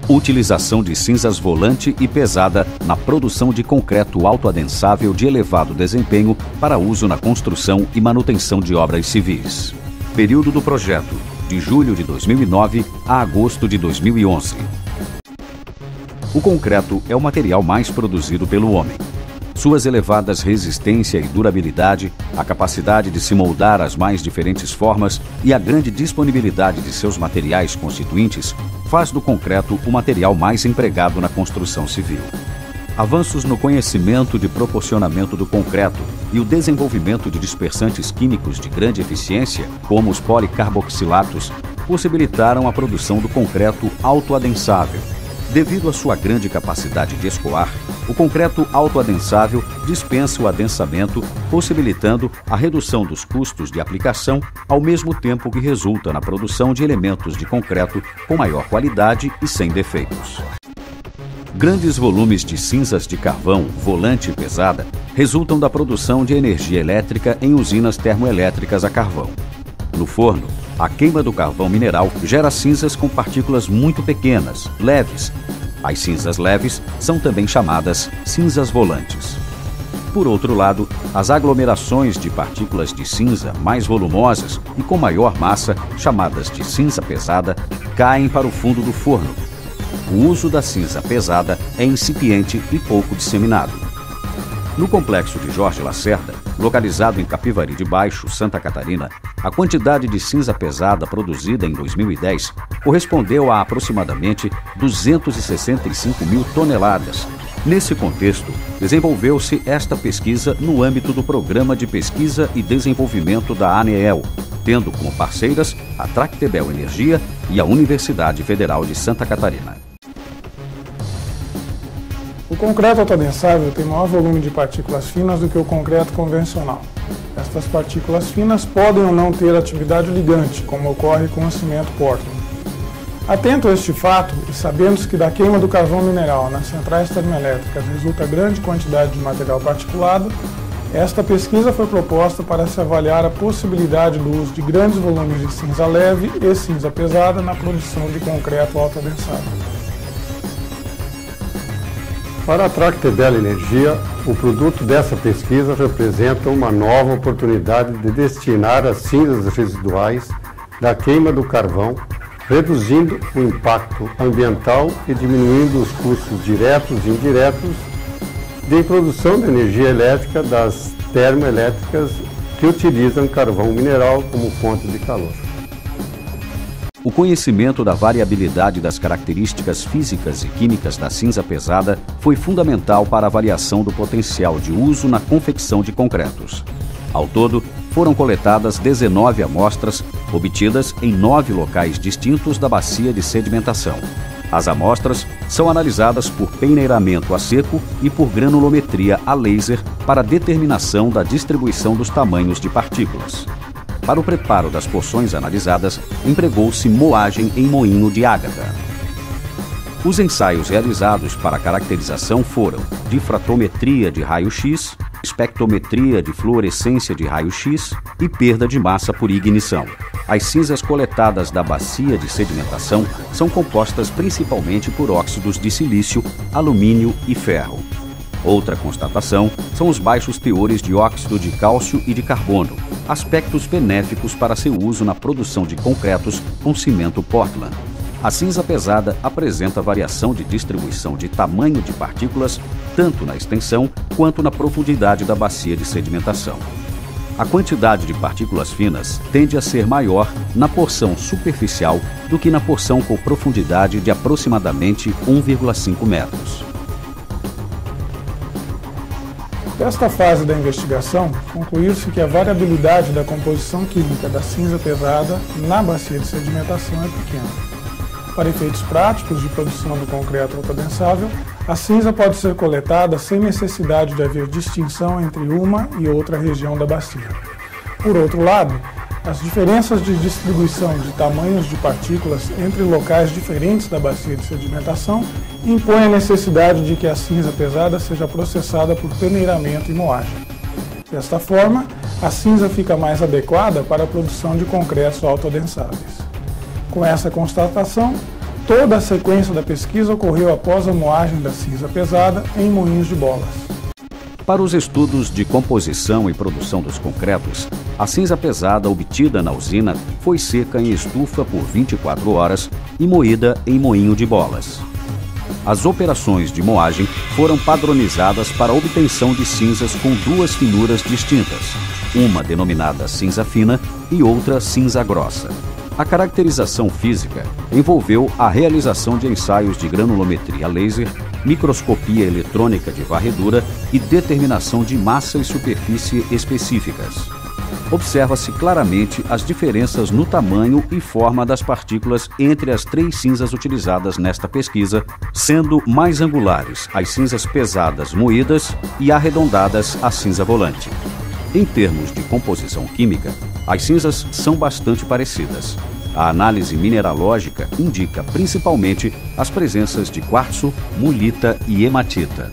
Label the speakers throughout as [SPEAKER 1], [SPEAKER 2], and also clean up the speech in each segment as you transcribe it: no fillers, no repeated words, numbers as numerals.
[SPEAKER 1] Utilização de cinzas volante e pesada na produção de concreto autoadensável de elevado desempenho para uso na construção e manutenção de obras civis. Período do projeto: de julho de 2009 a agosto de 2011. O concreto é o material mais produzido pelo homem. Suas elevadas resistência e durabilidade, a capacidade de se moldar às mais diferentes formas e a grande disponibilidade de seus materiais constituintes faz do concreto o material mais empregado na construção civil. Avanços no conhecimento de proporcionamento do concreto e o desenvolvimento de dispersantes químicos de grande eficiência, como os policarboxilatos, possibilitaram a produção do concreto autoadensável. Devido à sua grande capacidade de escoar, o concreto autoadensável dispensa o adensamento, possibilitando a redução dos custos de aplicação, ao mesmo tempo que resulta na produção de elementos de concreto com maior qualidade e sem defeitos. Grandes volumes de cinzas de carvão, volante e pesada, resultam da produção de energia elétrica em usinas termoelétricas a carvão. No forno, a queima do carvão mineral gera cinzas com partículas muito pequenas, leves. As cinzas leves são também chamadas cinzas volantes. Por outro lado, as aglomerações de partículas de cinza mais volumosas e com maior massa, chamadas de cinza pesada, caem para o fundo do forno. O uso da cinza pesada é incipiente e pouco disseminado. No complexo de Jorge Lacerda, localizado em Capivari de Baixo, Santa Catarina, a quantidade de cinza pesada produzida em 2010 correspondeu a aproximadamente 265 mil toneladas. Nesse contexto, desenvolveu-se esta pesquisa no âmbito do Programa de Pesquisa e Desenvolvimento da ANEEL, tendo como parceiras a Tractebel Energia e a Universidade Federal de Santa Catarina.
[SPEAKER 2] O concreto autoadensável tem maior volume de partículas finas do que o concreto convencional. Estas partículas finas podem ou não ter atividade ligante, como ocorre com o cimento Portland. Atento a este fato, e sabendo que da queima do carvão mineral nas centrais termoelétricas resulta grande quantidade de material particulado, esta pesquisa foi proposta para se avaliar a possibilidade do uso de grandes volumes de cinza leve e cinza pesada na produção de concreto autoadensável.
[SPEAKER 3] Para a Tractebel Energia, o produto dessa pesquisa representa uma nova oportunidade de destinar as cinzas residuais da queima do carvão, reduzindo o impacto ambiental e diminuindo os custos diretos e indiretos de produção de energia elétrica das termoelétricas que utilizam carvão mineral como fonte de calor.
[SPEAKER 1] O conhecimento da variabilidade das características físicas e químicas da cinza pesada foi fundamental para a avaliação do potencial de uso na confecção de concretos. Ao todo, foram coletadas 19 amostras, obtidas em 9 locais distintos da bacia de sedimentação. As amostras são analisadas por peneiramento a seco e por granulometria a laser para determinação da distribuição dos tamanhos de partículas. Para o preparo das porções analisadas, empregou-se moagem em moinho de ágata. Os ensaios realizados para a caracterização foram difratometria de raio-x, espectrometria de fluorescência de raio-x e perda de massa por ignição. As cinzas coletadas da bacia de sedimentação são compostas principalmente por óxidos de silício, alumínio e ferro. Outra constatação são os baixos teores de óxido de cálcio e de carbono, aspectos benéficos para seu uso na produção de concretos com cimento Portland. A cinza pesada apresenta variação de distribuição de tamanho de partículas, tanto na extensão quanto na profundidade da bacia de sedimentação. A quantidade de partículas finas tende a ser maior na porção superficial do que na porção com profundidade de aproximadamente 1,5 metros.
[SPEAKER 2] Nesta fase da investigação, concluiu-se que a variabilidade da composição química da cinza pesada na bacia de sedimentação é pequena. Para efeitos práticos de produção do concreto autoadensável, a cinza pode ser coletada sem necessidade de haver distinção entre uma e outra região da bacia. Por outro lado, as diferenças de distribuição de tamanhos de partículas entre locais diferentes da bacia de sedimentação impõem a necessidade de que a cinza pesada seja processada por peneiramento e moagem. Desta forma, a cinza fica mais adequada para a produção de concretos autoadensáveis. Com essa constatação, Toda a sequência da pesquisa ocorreu após a moagem da cinza pesada em moinhos de bolas.
[SPEAKER 1] Para os estudos de composição e produção dos concretos, a cinza pesada obtida na usina foi seca em estufa por 24 horas e moída em moinho de bolas. As operações de moagem foram padronizadas para a obtenção de cinzas com duas finuras distintas, uma denominada cinza fina e outra cinza grossa. A caracterização física envolveu a realização de ensaios de granulometria laser, microscopia eletrônica de varredura e determinação de massa e superfície específicas. Observa-se claramente as diferenças no tamanho e forma das partículas entre as três cinzas utilizadas nesta pesquisa, sendo mais angulares as cinzas pesadas moídas e arredondadas a cinza volante. Em termos de composição química, as cinzas são bastante parecidas. A análise mineralógica indica principalmente as presenças de quartzo, mulita e hematita.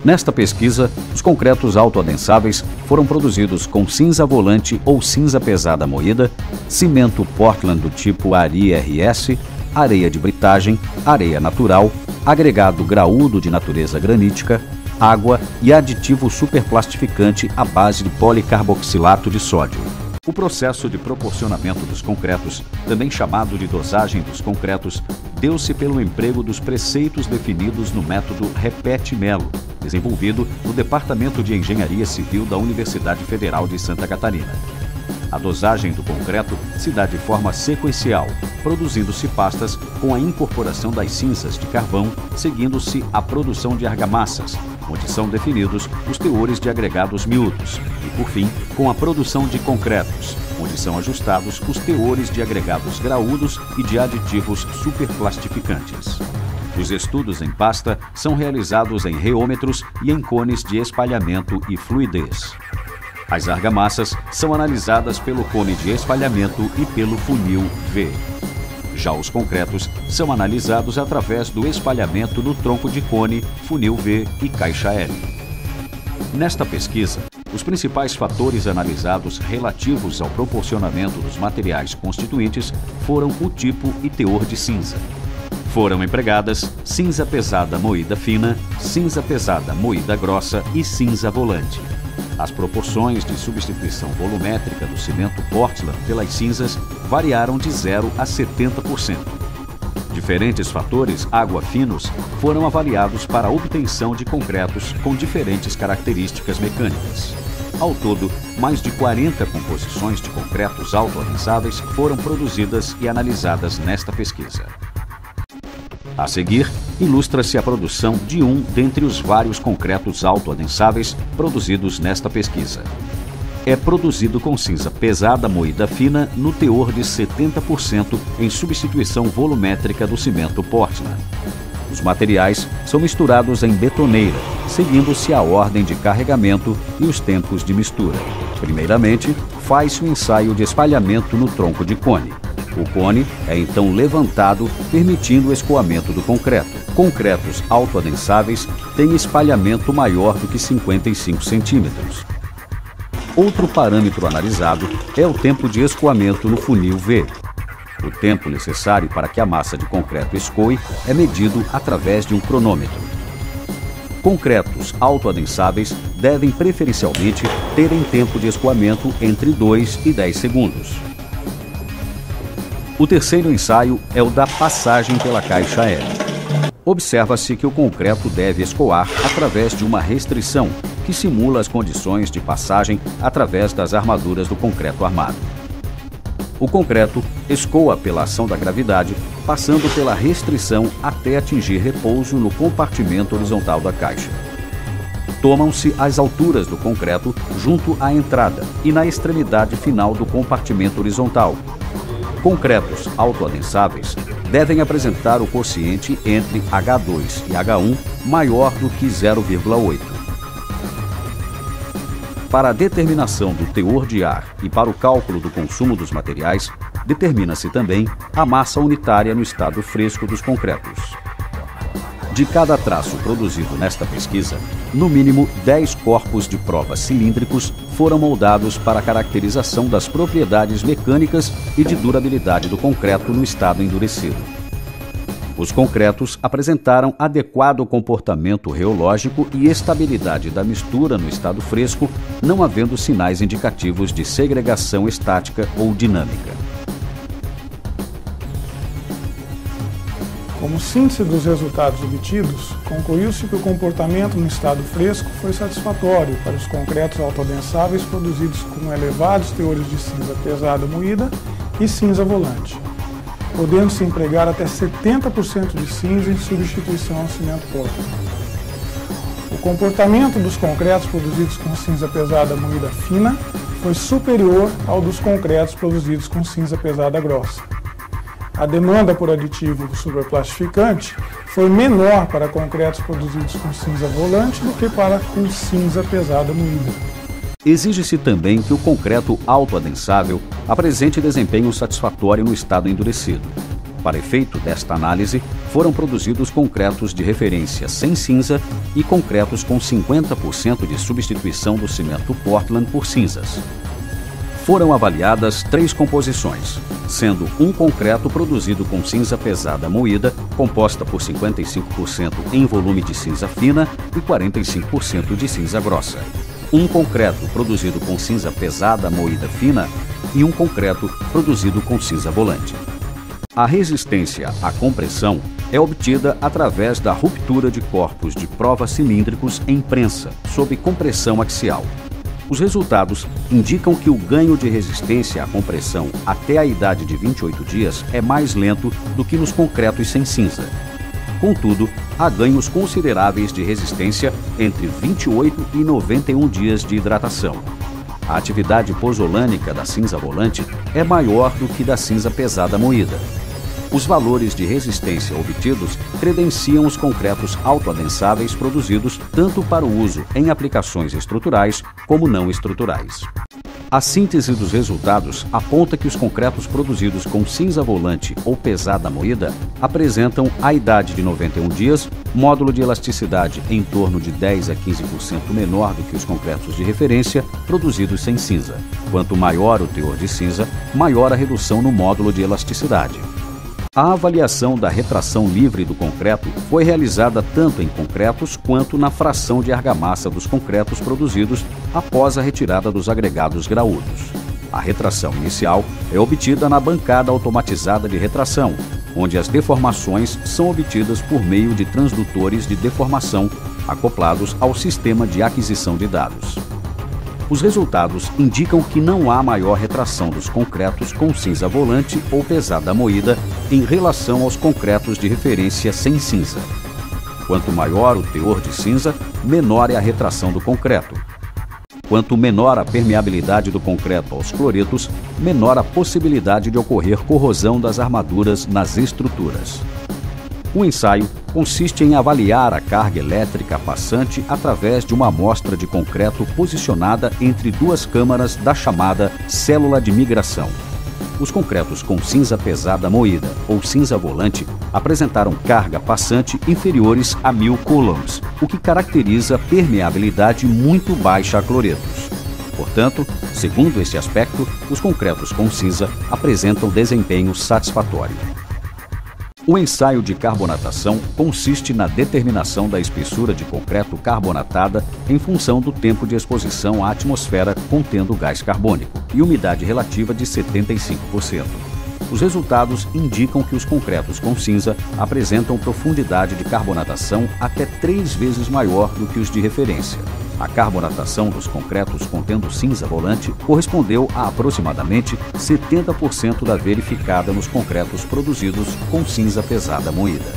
[SPEAKER 1] Nesta pesquisa, os concretos autoadensáveis foram produzidos com cinza volante ou cinza pesada moída, cimento Portland do tipo ARI-RS, areia de britagem, areia natural, agregado graúdo de natureza granítica, água e aditivo superplastificante à base de policarboxilato de sódio. O processo de proporcionamento dos concretos, também chamado de dosagem dos concretos, deu-se pelo emprego dos preceitos definidos no método Repete-Melo, desenvolvido no Departamento de Engenharia Civil da Universidade Federal de Santa Catarina. A dosagem do concreto se dá de forma sequencial, produzindo-se pastas com a incorporação das cinzas de carvão, seguindo-se a produção de argamassas, onde são definidos os teores de agregados miúdos, e, por fim, com a produção de concretos, onde são ajustados os teores de agregados graúdos e de aditivos superplastificantes. Os estudos em pasta são realizados em reômetros e em cones de espalhamento e fluidez. As argamassas são analisadas pelo cone de espalhamento e pelo funil V. Já os concretos são analisados através do espalhamento no tronco de cone, funil V e caixa L. Nesta pesquisa, os principais fatores analisados relativos ao proporcionamento dos materiais constituintes foram o tipo e teor de cinza. Foram empregadas cinza pesada moída fina, cinza pesada moída grossa e cinza volante. As proporções de substituição volumétrica do cimento Portland pelas cinzas variaram de 0 a 70%. Diferentes fatores água-finos foram avaliados para a obtenção de concretos com diferentes características mecânicas. Ao todo, mais de 40 composições de concretos autoadensáveis foram produzidas e analisadas nesta pesquisa. A seguir, ilustra-se a produção de um dentre os vários concretos autoadensáveis produzidos nesta pesquisa. É produzido com cinza pesada moída fina no teor de 70% em substituição volumétrica do cimento Portland. Os materiais são misturados em betoneira, seguindo-se a ordem de carregamento e os tempos de mistura. Primeiramente, faz-se o ensaio de espalhamento no tronco de cone. O cone é então levantado, permitindo o escoamento do concreto. Concretos autoadensáveis têm espalhamento maior do que 55 centímetros. Outro parâmetro analisado é o tempo de escoamento no funil V. O tempo necessário para que a massa de concreto escoe é medido através de um cronômetro. Concretos autoadensáveis devem preferencialmente terem tempo de escoamento entre 2 e 10 segundos. O terceiro ensaio é o da passagem pela caixa L. Observa-se que o concreto deve escoar através de uma restrição, que simula as condições de passagem através das armaduras do concreto armado. O concreto escoa pela ação da gravidade, passando pela restrição até atingir repouso no compartimento horizontal da caixa. Tomam-se as alturas do concreto junto à entrada e na extremidade final do compartimento horizontal. Concretos autoadensáveis devem apresentar o quociente entre H2 e H1 maior do que 0,8. Para a determinação do teor de ar e para o cálculo do consumo dos materiais, determina-se também a massa unitária no estado fresco dos concretos. De cada traço produzido nesta pesquisa, no mínimo 10 corpos de prova cilíndricos foram moldados para a caracterização das propriedades mecânicas e de durabilidade do concreto no estado endurecido. Os concretos apresentaram adequado comportamento reológico e estabilidade da mistura no estado fresco, não havendo sinais indicativos de segregação estática ou dinâmica.
[SPEAKER 2] Como síntese dos resultados obtidos, concluiu-se que o comportamento no estado fresco foi satisfatório para os concretos autoadensáveis produzidos com elevados teores de cinza pesada moída e cinza volante, podendo-se empregar até 70% de cinza em substituição ao cimento Portland. O comportamento dos concretos produzidos com cinza pesada moída fina foi superior ao dos concretos produzidos com cinza pesada grossa. A demanda por aditivo superplastificante foi menor para concretos produzidos com cinza volante do que para com cinza pesada moída.
[SPEAKER 1] Exige-se também que o concreto autoadensável apresente desempenho satisfatório no estado endurecido. Para efeito desta análise, foram produzidos concretos de referência sem cinza e concretos com 50% de substituição do cimento Portland por cinzas. Foram avaliadas 3 composições, sendo um concreto produzido com cinza pesada moída, composta por 55% em volume de cinza fina e 45% de cinza grossa. Um concreto produzido com cinza pesada moída fina e um concreto produzido com cinza volante. A resistência à compressão é obtida através da ruptura de corpos de prova cilíndricos em prensa, sob compressão axial. Os resultados indicam que o ganho de resistência à compressão até a idade de 28 dias é mais lento do que nos concretos sem cinza. Contudo, há ganhos consideráveis de resistência entre 28 e 91 dias de hidratação. A atividade pozolânica da cinza volante é maior do que da cinza pesada moída. Os valores de resistência obtidos credenciam os concretos autoadensáveis produzidos tanto para o uso em aplicações estruturais como não estruturais. A síntese dos resultados aponta que os concretos produzidos com cinza volante ou pesada moída apresentam a idade de 91 dias, módulo de elasticidade em torno de 10 a 15% menor do que os concretos de referência produzidos sem cinza. Quanto maior o teor de cinza, maior a redução no módulo de elasticidade. A avaliação da retração livre do concreto foi realizada tanto em concretos quanto na fração de argamassa dos concretos produzidos após a retirada dos agregados graúdos. A retração inicial é obtida na bancada automatizada de retração, onde as deformações são obtidas por meio de transdutores de deformação acoplados ao sistema de aquisição de dados. Os resultados indicam que não há maior retração dos concretos com cinza volante ou pesada moída em relação aos concretos de referência sem cinza. Quanto maior o teor de cinza, menor é a retração do concreto. Quanto menor a permeabilidade do concreto aos cloretos, menor a possibilidade de ocorrer corrosão das armaduras nas estruturas. O ensaio consiste em avaliar a carga elétrica passante através de uma amostra de concreto posicionada entre 2 câmaras da chamada célula de migração. Os concretos com cinza pesada moída ou cinza volante apresentaram carga passante inferiores a 1000 coulombs, o que caracteriza permeabilidade muito baixa a cloretos. Portanto, segundo este aspecto, os concretos com cinza apresentam desempenho satisfatório. O ensaio de carbonatação consiste na determinação da espessura de concreto carbonatada em função do tempo de exposição à atmosfera contendo gás carbônico e umidade relativa de 75%. Os resultados indicam que os concretos com cinza apresentam profundidade de carbonatação até 3 vezes maior do que os de referência. A carbonatação dos concretos contendo cinza volante correspondeu a aproximadamente 70% da verificada nos concretos produzidos com cinza pesada moída.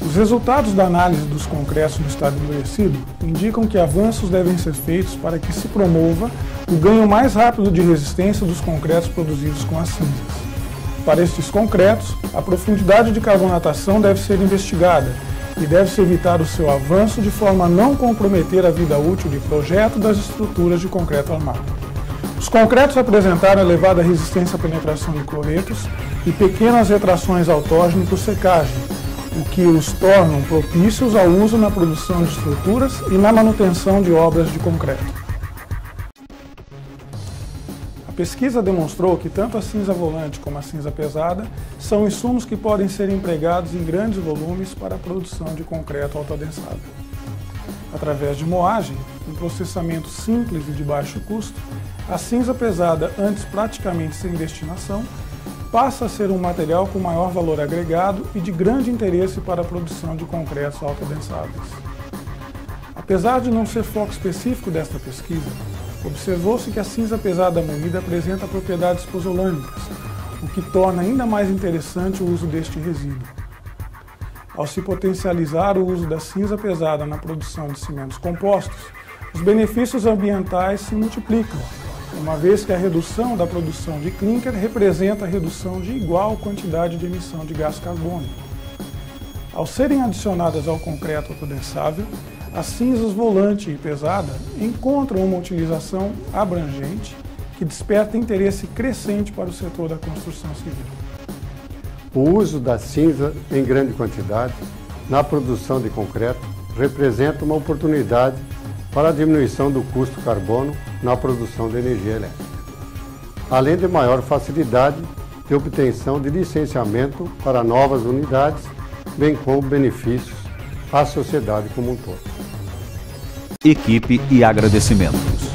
[SPEAKER 2] Os resultados da análise dos concretos no estado endurecido indicam que avanços devem ser feitos para que se promova o ganho mais rápido de resistência dos concretos produzidos com as cinzas. Para estes concretos, a profundidade de carbonatação deve ser investigada e deve-se evitar o seu avanço de forma a não comprometer a vida útil de projeto das estruturas de concreto armado. Os concretos apresentaram elevada resistência à penetração de cloretos e pequenas retrações autógenas por secagem, o que os tornam propícios ao uso na produção de estruturas e na manutenção de obras de concreto. A pesquisa demonstrou que tanto a cinza volante como a cinza pesada são insumos que podem ser empregados em grandes volumes para a produção de concreto autoadensável. Através de moagem, um processamento simples e de baixo custo, a cinza pesada, antes praticamente sem destinação, passa a ser um material com maior valor agregado e de grande interesse para a produção de concretos autoadensáveis. Apesar de não ser foco específico desta pesquisa, observou-se que a cinza pesada moída apresenta propriedades pozolâmicas, o que torna ainda mais interessante o uso deste resíduo. Ao se potencializar o uso da cinza pesada na produção de cimentos compostos, os benefícios ambientais se multiplicam, uma vez que a redução da produção de clinker representa a redução de igual quantidade de emissão de gás carbônico. Ao serem adicionadas ao concreto autoadensável, as cinzas volante e pesada encontram uma utilização abrangente que desperta interesse crescente para o setor da construção civil.
[SPEAKER 3] O uso da cinza em grande quantidade na produção de concreto representa uma oportunidade para a diminuição do custo carbono na produção de energia elétrica, além de maior facilidade de obtenção de licenciamento para novas unidades, bem como benefícios à sociedade como um todo.
[SPEAKER 1] Equipe e agradecimentos.